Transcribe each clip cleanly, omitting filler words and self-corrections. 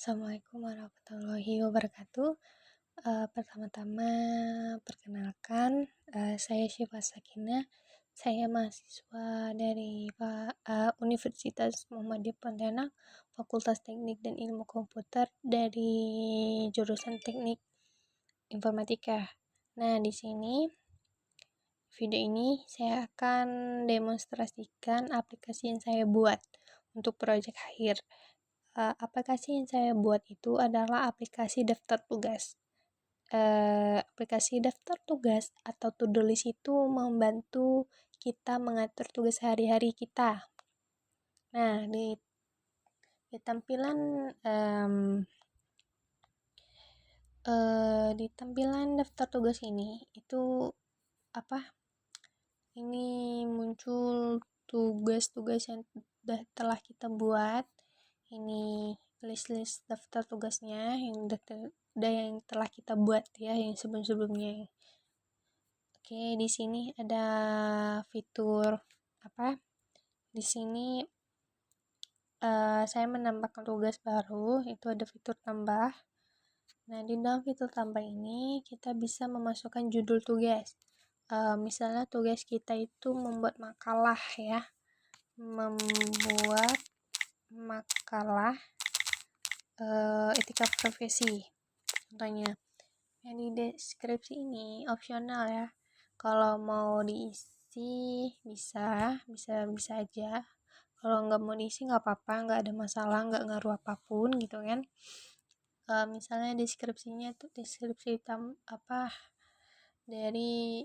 Assalamualaikum warahmatullahi wabarakatuh. Pertama-tama perkenalkan, saya Syifa Sakinah. Saya mahasiswa dari Universitas Muhammadiyah Pontianak, Fakultas Teknik dan Ilmu Komputer dari jurusan Teknik Informatika. Nah, di sini video ini saya akan demonstrasikan aplikasi yang saya buat untuk proyek akhir. Aplikasi yang saya buat itu adalah aplikasi daftar tugas. Aplikasi daftar tugas atau to-do list itu membantu kita mengatur tugas sehari-hari kita. Nah, di tampilan di tampilan daftar tugas ini itu ini muncul tugas-tugas yang telah kita buat. Ini list-list daftar tugasnya yang telah kita buat ya, yang sebelum-sebelumnya. Oke, di sini ada fitur di sini saya menambahkan tugas baru, itu ada fitur tambah. Nah, di dalam fitur tambah ini kita bisa memasukkan judul tugas. Misalnya tugas kita itu membuat makalah ya, membuat makalah etika profesi contohnya. Yang di deskripsi ini opsional ya, kalau mau diisi bisa aja, kalau nggak mau diisi nggak apa-apa, nggak ada masalah, nggak ngaruh apapun gitu kan. Misalnya deskripsinya tuh deskripsi dari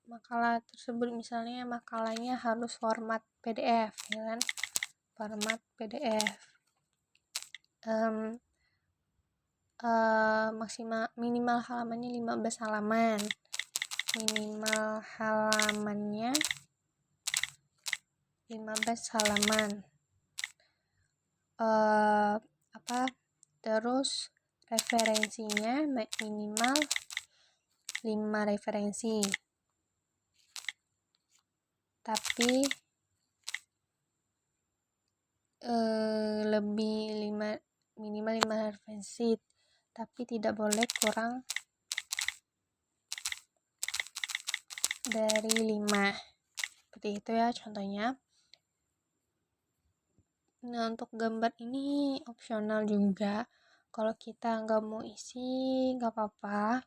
makalah tersebut, misalnya makalahnya harus format PDF ya kan, format PDF. Minimal halamannya 15 halaman. Minimal halamannya 15 halaman. Terus referensinya minimal 5 referensi. Tapi minimal 5 referensi, tapi tidak boleh kurang dari 5. Seperti itu ya contohnya. Nah, untuk gambar ini opsional juga. Kalau kita nggak mau isi nggak apa-apa.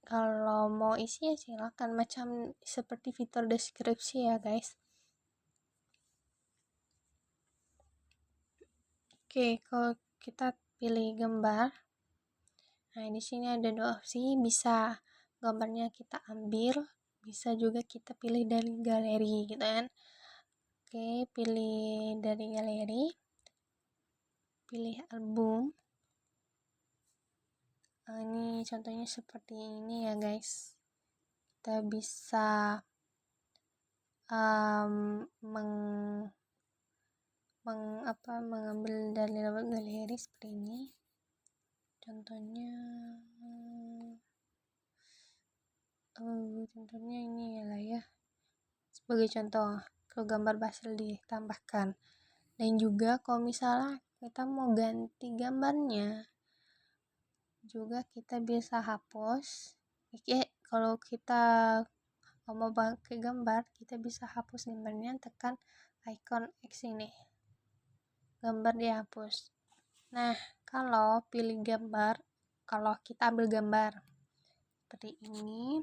Kalau mau isi ya silakan, macam seperti fitur deskripsi ya guys. Oke, kalau kita pilih gambar, nah di sini ada 2 opsi, bisa gambarnya kita ambil, bisa juga kita pilih dari galeri gitu kan. Oke, pilih dari galeri, pilih album. Ini contohnya seperti ini ya guys. Kita bisa mengambil dari galeri seperti ini. Contohnya ini lah ya, sebagai contoh. Kalau gambar basel ditambahkan. Dan juga kalau misalnya kita mau ganti gambarnya juga kita bisa hapus. Kalau kita mau pakai gambar, kita bisa hapus gambarnya, tekan icon X ini, gambar dihapus. Nah, kalau pilih gambar, kalau kita ambil gambar seperti ini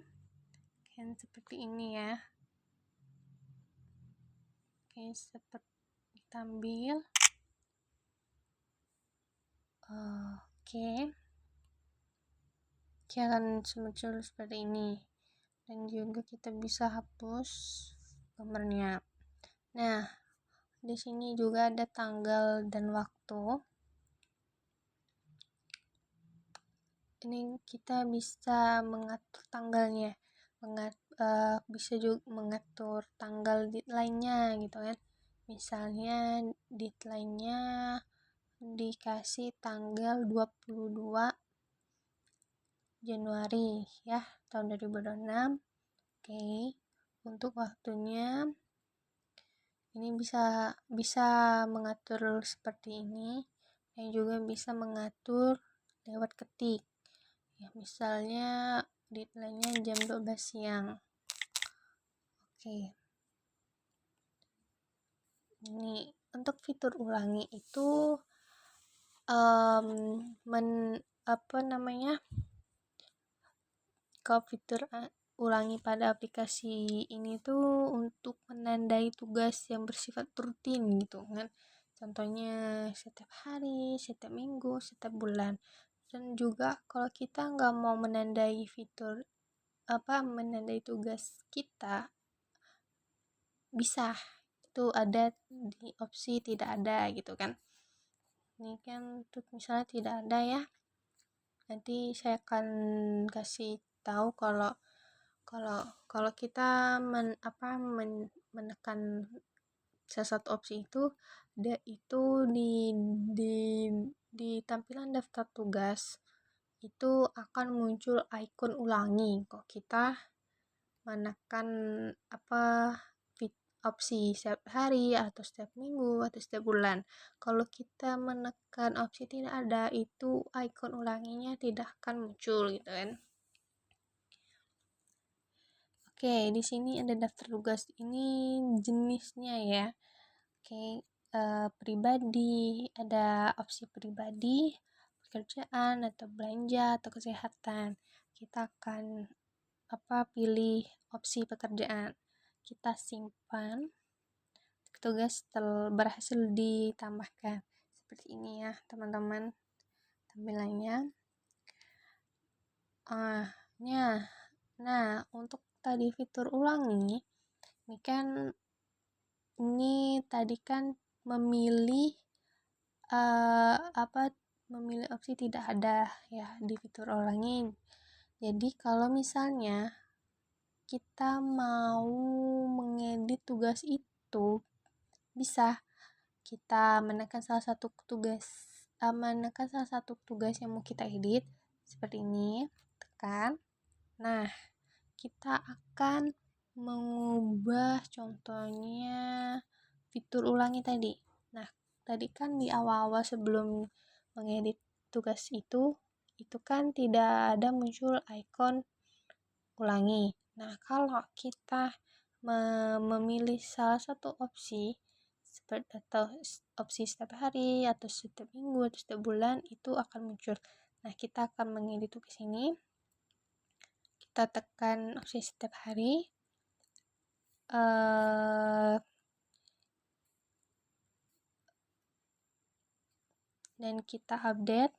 kan, seperti ini ya. Oke, seperti kita ambil. Oke, akan muncul seperti ini. Dan juga kita bisa hapus gambarnya. Nah, di sini juga ada tanggal dan waktu. Ini kita bisa mengatur tanggalnya, bisa juga mengatur tanggal deadline-nya gitu kan. Misalnya deadline-nya dikasih tanggal 22 Januari ya, tahun 2026. Oke, untuk waktunya Ini bisa mengatur seperti ini, dan juga bisa mengatur lewat ketik. Ya, misalnya deadline-nya jam 12 siang. Oke. Ini untuk fitur ulangi itu apa namanya? Kalau fitur ulangi pada aplikasi ini tuh untuk menandai tugas yang bersifat rutin gitu kan. Contohnya setiap hari, setiap minggu, setiap bulan. Dan juga kalau kita nggak mau menandai menandai tugas kita, bisa. Itu ada di opsi tidak ada gitu kan. Ini kan untuk misalnya tidak ada ya. Nanti saya akan kasih tahu kalau kalau kalau kita menekan salah satu opsi itu, itu di di tampilan daftar tugas itu akan muncul ikon ulangi kok kita menekan apa opsi setiap hari atau setiap minggu atau setiap bulan. Kalau kita menekan opsi tidak ada, itu ikon ulanginya tidak akan muncul gitu kan. Oke, di sini ada daftar tugas, ini jenisnya ya. Oke, pribadi, ada opsi pribadi, pekerjaan atau belanja atau kesehatan. Kita akan pilih opsi pekerjaan. Kita simpan, tugas berhasil ditambahkan. Seperti ini ya, teman-teman, tampilannya. Nah, untuk tadi fitur ulangi, ini tadi kan memilih memilih opsi tidak ada ya di fitur ulangi. Jadi kalau misalnya kita mau mengedit tugas itu, bisa kita menekan salah satu tugas yang mau kita edit seperti ini, tekan. Nah, kita akan mengubah contohnya fitur ulangi tadi. Nah, tadi kan di awal-awal sebelum mengedit tugas itu kan tidak ada muncul ikon ulangi. Nah, kalau kita memilih salah satu opsi atau opsi setiap hari atau setiap minggu atau setiap bulan, itu akan muncul. Nah, kita akan mengedit tugas ini. Kita tekan opsi setiap hari. Dan kita update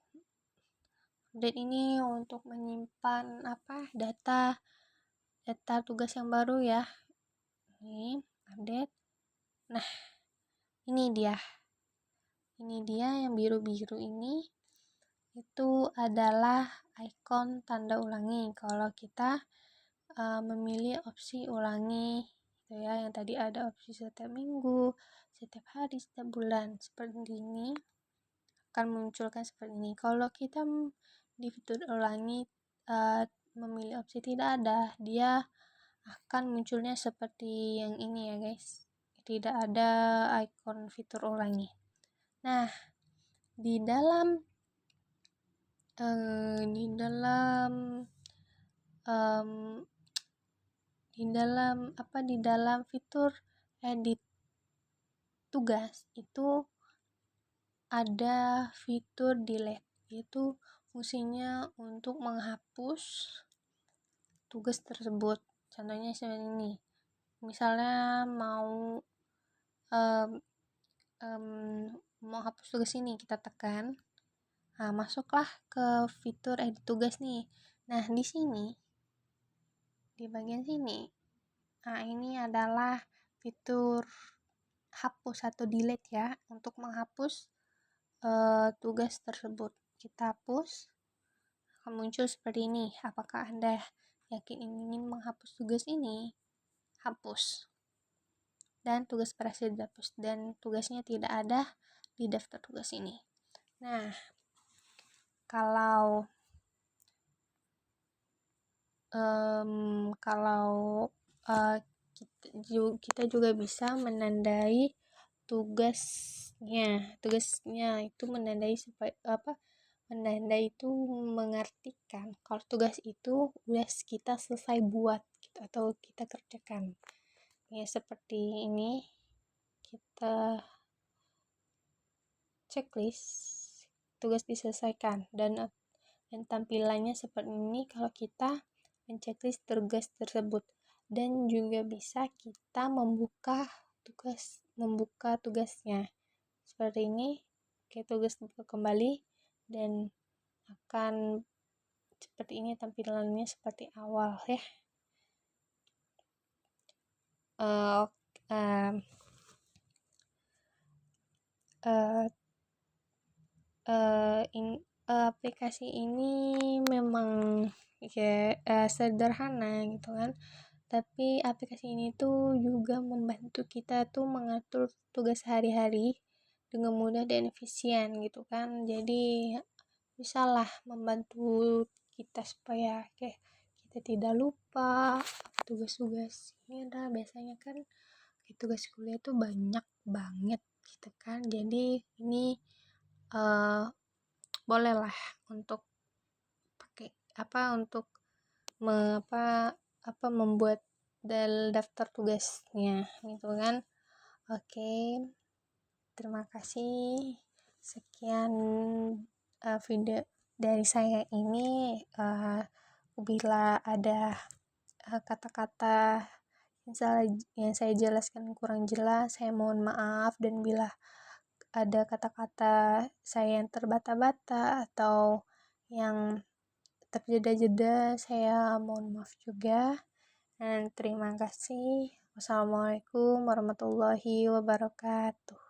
ini untuk menyimpan data tugas yang baru ya. Ini update. Nah, ini dia yang biru-biru ini, itu adalah ikon tanda ulangi kalau kita memilih opsi ulangi gitu ya, yang tadi ada opsi setiap minggu, setiap hari, setiap bulan. Seperti ini akan munculkan seperti ini. Kalau kita di fitur ulangi memilih opsi tidak ada, dia akan munculnya seperti yang ini ya guys, tidak ada ikon fitur ulangi. Nah, di dalam fitur edit tugas itu ada fitur delete, yaitu fungsinya untuk menghapus tugas tersebut. Contohnya seperti ini, misalnya mau hapus tugas ini, kita tekan. Nah, masuklah ke fitur edit tugas nih. Nah, di sini di bagian sini, ini adalah fitur hapus atau delete ya, untuk menghapus tugas tersebut. Kita hapus, akan muncul seperti ini. Apakah Anda yakin ingin menghapus tugas ini? Hapus. Dan tugas berhasil dihapus, dan tugasnya tidak ada di daftar tugas ini. Nah, kalau kita juga bisa menandai tugasnya itu menandai supaya menandai itu mengartikan kalau tugas itu udah kita selesai buat gitu, atau kita kerjakan ya. Seperti ini kita checklist tugas diselesaikan, dan tampilannya seperti ini kalau kita menceklis tugas tersebut. Dan juga bisa kita membuka tugasnya seperti ini. Oke, tugas buka kembali dan akan seperti ini tampilannya seperti awal ya. Uh, uh, uh, aplikasi ini memang ya sederhana gitu kan, tapi aplikasi ini tuh juga membantu kita tuh mengatur tugas sehari-hari dengan mudah dan efisien gitu kan. Jadi bisalah membantu kita supaya kayak kita tidak lupa tugas-tugasnya. Biasanya kan tugas kuliah tuh banyak banget gitu kan. Jadi ini bolehlah untuk pakai untuk membuat daftar tugasnya gitu kan. Oke, terima kasih. Sekian video dari saya ini. Bila ada kata-kata yang saya jelaskan kurang jelas, saya mohon maaf. Dan bila ada kata-kata saya yang terbata-bata atau yang terjeda-jeda, saya mohon maaf juga. Dan terima kasih. Wassalamualaikum warahmatullahi wabarakatuh.